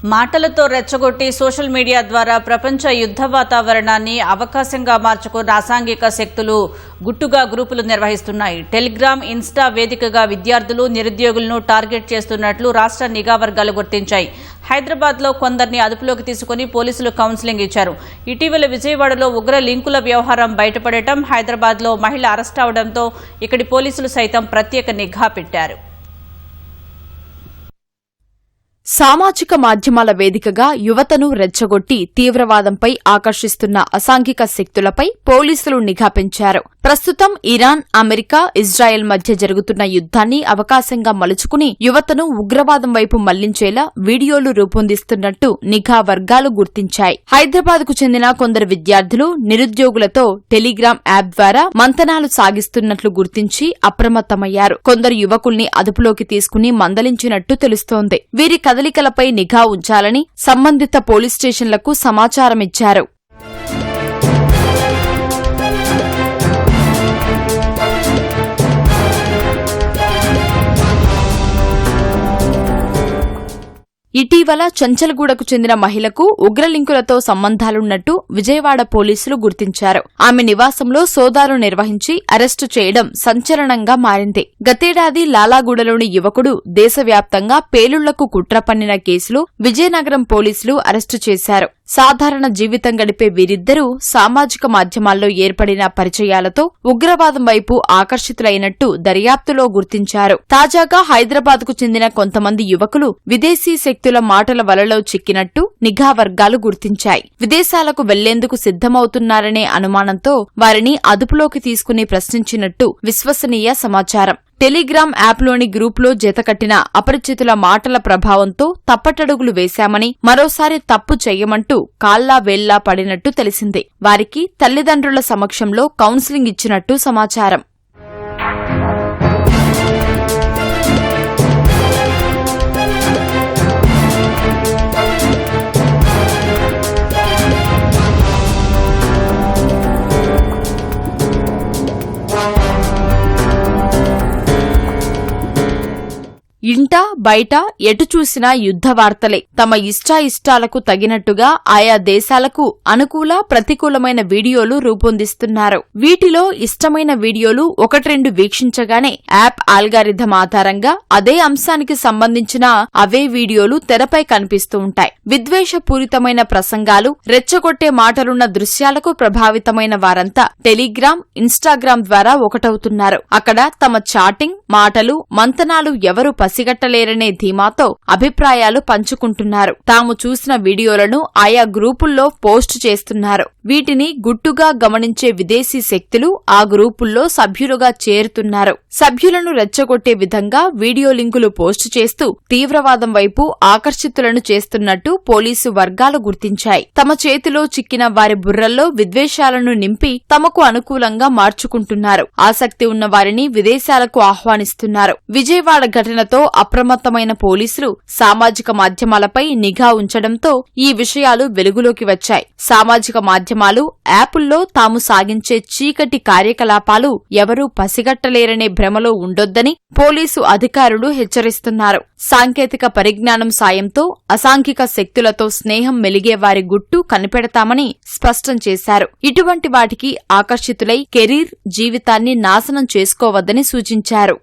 మాటలతో రెచ్చగొట్టి social media ద్వారా ప్రపంచ యుద్ధ వాతావరణాన్ని అవకాశంగా మార్చుకున్న అసాంఘిక శక్తులు గుట్టుగా గ్రూపులు నిర్వహిస్తున్నాయి. టెలిగ్రామ్, ఇన్స్టా వేదికగా విద్యార్థులు, నిరుద్యోగులను టార్గెట్ చేస్తున్నట్లు రాష్ట్ర నిఘా వర్గాలు గుర్తించాయి. హైదరాబాద్లో కొందరిని అదుపులోకి తీసుకుని పోలీసులు కౌన్సిలింగ్ ఇచ్చారు. ఇటీవల విజయవాడలో ఉగ్ర లింకుల వ్యవహారం బయటపడటం, హైదరాబాద్లో మహిళ అరెస్ట్ అవడంతో ఇక్కడి పోలీసులు సైతం ప్రత్యేక నిఘా పెట్టారు. సామాజిక మాధ్యమాల వేదికగా యువతను రెచ్చగొట్టి తీవ్రవాదంపై ఆకర్షిస్తున్న అసాంఘిక శక్తులపై పోలీసులు నిఘా పెంచారు. ప్రస్తుతం ఇరాన్, అమెరికా, ఇజ్రాయెల్ మధ్య జరుగుతున్న యుద్ధాన్ని అవకాశంగా మలుచుకుని యువతను ఉగ్రవాదం వైపు మళ్లించేలా వీడియోలు రూపొందిస్తున్నట్టు నిఘా వర్గాలు గుర్తించాయి. హైదరాబాద్కు చెందిన కొందరు విద్యార్థులు, నిరుద్యోగులతో టెలిగ్రామ్ యాప్ ద్వారా మంతనాలు సాగిస్తున్నట్లు గుర్తించి అప్రమత్తమయ్యారు. కొందరు యువకుల్ని అదుపులోకి తీసుకుని మందలించినట్టు తెలుస్తోంది. వీరి కదలికలపై నిఘా ఉంచాలని సంబంధిత పోలీస్ స్టేషన్లకు సమాచారమిచ్చారు. ఇటీవల చంచల్గూడకు చెందిన మహిళకు ఉగ్రలింకులతో సంబంధాలున్నట్టు విజయవాడ పోలీసులు గుర్తించారు. ఆమె నివాసంలో సోదాలు నిర్వహించి అరెస్టు చేయడం సంచలనంగా మారింది. గతేడాది లాలాగూడలోని యువకుడు దేశవ్యాప్తంగా పేలుళ్లకు కుట్ర పన్నిన కేసులో విజయనగరం పోలీసులు అరెస్టు చేశారు. సాధారణ జీవితం గడిపే వీరిద్దరూ సామాజిక మాధ్యమాల్లో ఏర్పడిన పరిచయాలతో ఉగ్రవాదం వైపు ఆకర్షితులైనట్టు దర్యాప్తులో గుర్తించారు. తాజాగా హైదరాబాద్కు చెందిన కొంతమంది యువకులు విదేశీ శక్తుల మాటల వలలో చిక్కినట్టు నిఘా వర్గాలు గుర్తించాయి. విదేశాలకు వెళ్లేందుకు సిద్ధమవుతున్నారనే అనుమానంతో వారిని అదుపులోకి తీసుకుని ప్రశ్నించినట్టు విశ్వసనీయ సమాచారం. టెలిగ్రామ్ యాప్లోని గ్రూపులో జతకట్టిన అపరిచితుల మాటల ప్రభావంతో తప్పటడుగులు వేశామని, మరోసారి తప్పు చెయ్యమంటూ కాళ్లా వేళ్లా పడినట్టు తెలిసింది. వారికి తల్లిదండ్రుల సమక్షంలో కౌన్సిలింగ్ ఇచ్చినట్టు సమాచారం. ఇంట బయట ఎటు చూసినా యుద్ధ వార్తలే. తమ ఇష్టాయిష్టాలకు తగినట్టుగా ఆయా దేశాలకు అనుకూల, ప్రతికూలమైన వీడియోలు రూపొందిస్తున్నారు. వీటిలో ఇష్టమైన వీడియోలు ఒకట్రెండు వీక్షించగానే యాప్ ఆల్గారిథం ఆధారంగా అదే అంశానికి సంబంధించిన అవే వీడియోలు తెరపై కనిపిస్తూ ఉంటాయి. విద్వేషపూరితమైన ప్రసంగాలు, రెచ్చగొట్టే మాటలున్న దృశ్యాలకు ప్రభావితమైన వారంతా టెలిగ్రామ్, ఇన్స్టాగ్రామ్ ద్వారా ఒకటవుతున్నారు. అక్కడ తమ చాటింగ్, మాటలు, మంతనాలు ఎవరు పసిగట్టలేరనే ధీమాతో అభిప్రాయాలు పంచుకుంటున్నారు. తాము చూసిన వీడియోలను ఆయా గ్రూపుల్లో పోస్టు చేస్తున్నారు. వీటిని గుట్టుగా గమనించే విదేశీ శక్తులు ఆ గ్రూపుల్లో సభ్యులుగా చేరుతున్నారు. సభ్యులను రెచ్చగొట్టే విధంగా వీడియో లింకులు పోస్టు చేస్తూ తీవ్రవాదం వైపు ఆకర్షితులను చేస్తున్నట్టు పోలీసు వర్గాలు గుర్తించాయి. తమ చేతిలో చిక్కిన వారి బుర్రల్లో విద్వేషాలను నింపి తమకు అనుకూలంగా మార్చుకుంటున్నారు. ఆసక్తి ఉన్న వారిని విదేశాలకు ఆహ్వానిస్తున్నారు. విజయవాడ ఘటనతో అప్రమత్తమైన పోలీసులు సామాజిక మాధ్యమాలపై నిఘా ఉంచడంతో ఈ విషయాలు వెలుగులోకి వచ్చాయి. సామాజిక మాధ్యమాలు, యాపుల్లో తాము సాగించే చీకటి కార్యకలాపాలు ఎవరూ పసిగట్టలేరనే భ్రమలో ఉండొద్దని పోలీసు అధికారులు హెచ్చరిస్తున్నారు. సాంకేతిక పరిజ్ఞానం సాయంతో అసాంఘిక శక్తులతో స్నేహం మెలిగే వారి గుట్టు కనిపెడతామని స్పష్టం చేశారు. ఇటువంటి వాటికి ఆకర్షితులై కెరీర్, జీవితాన్ని నాశనం చేసుకోవద్దని సూచించారు.